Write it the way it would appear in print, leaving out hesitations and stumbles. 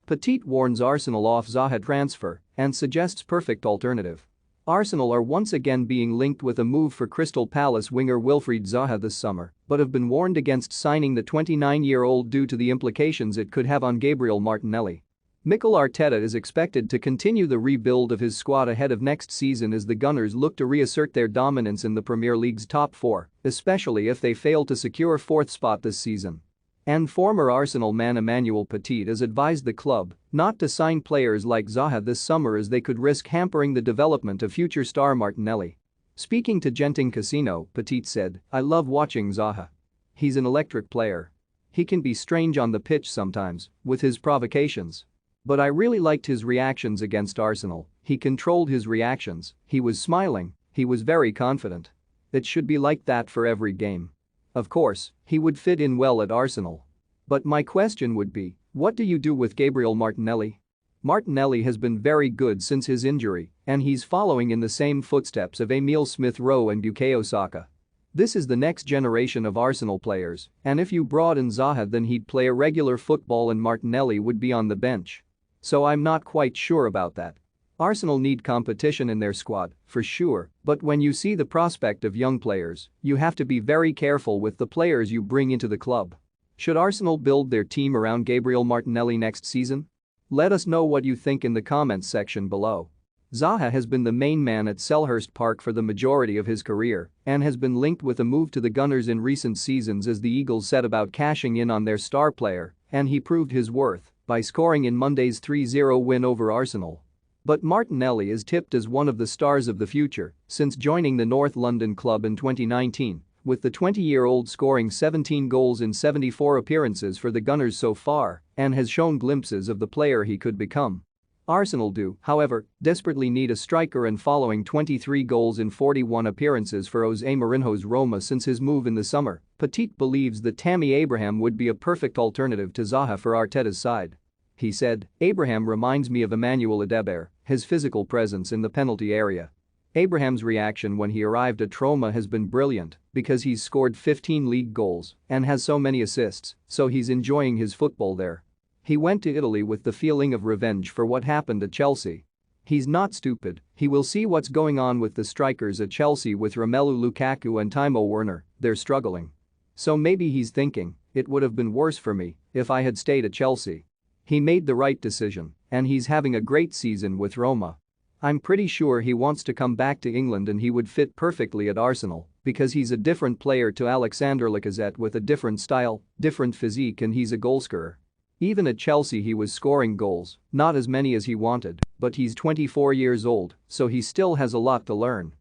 Petit warns Arsenal off Zaha transfer and suggests perfect alternative. Arsenal are once again being linked with a move for Crystal Palace winger Wilfried Zaha this summer, but have been warned against signing the 29-year-old due to the implications it could have on Gabriel Martinelli. Mikel Arteta is expected to continue the rebuild of his squad ahead of next season as the Gunners look to reassert their dominance in the Premier League's top four, especially if they fail to secure fourth spot this season. And former Arsenal man Emmanuel Petit has advised the club not to sign players like Zaha this summer as they could risk hampering the development of future star Martinelli. Speaking to Genting Casino, Petit said, "I love watching Zaha. He's an electric player. He can be strange on the pitch sometimes, with his provocations. But I really liked his reactions against Arsenal. He controlled his reactions, he was smiling, he was very confident. It should be like that for every game. Of course, he would fit in well at Arsenal. But my question would be, what do you do with Gabriel Martinelli? Martinelli has been very good since his injury, and he's following in the same footsteps of Emile Smith-Rowe and Bukayo Saka. This is the next generation of Arsenal players, and if you brought in Zaha then he'd play a regular football and Martinelli would be on the bench. So I'm not quite sure about that. Arsenal need competition in their squad, for sure, but when you see the prospect of young players, you have to be very careful with the players you bring into the club. Should Arsenal build their team around Gabriel Martinelli next season? Let us know what you think in the comments section below. Zaha has been the main man at Selhurst Park for the majority of his career and has been linked with a move to the Gunners in recent seasons as the Eagles set about cashing in on their star player, and he proved his worth by scoring in Monday's 3-0 win over Arsenal. But Martinelli is tipped as one of the stars of the future since joining the North London club in 2019, with the 20-year-old scoring 17 goals in 74 appearances for the Gunners so far and has shown glimpses of the player he could become. Arsenal do, however, desperately need a striker, and following 23 goals in 41 appearances for Jose Mourinho's Roma since his move in the summer, Petit believes that Tammy Abraham would be a perfect alternative to Zaha for Arteta's side. He said, "Abraham reminds me of Emmanuel Adebayor, his physical presence in the penalty area. Abraham's reaction when he arrived at Roma has been brilliant because he's scored 15 league goals and has so many assists, so he's enjoying his football there. He went to Italy with the feeling of revenge for what happened at Chelsea. He's not stupid, he will see what's going on with the strikers at Chelsea with Romelu Lukaku and Timo Werner, they're struggling. So maybe he's thinking, it would have been worse for me if I had stayed at Chelsea. He made the right decision, and he's having a great season with Roma. I'm pretty sure he wants to come back to England and he would fit perfectly at Arsenal because he's a different player to Alexander Lacazette with a different style, different physique, and he's a goalscorer. Even at Chelsea he was scoring goals, not as many as he wanted, but he's 24 years old, so he still has a lot to learn."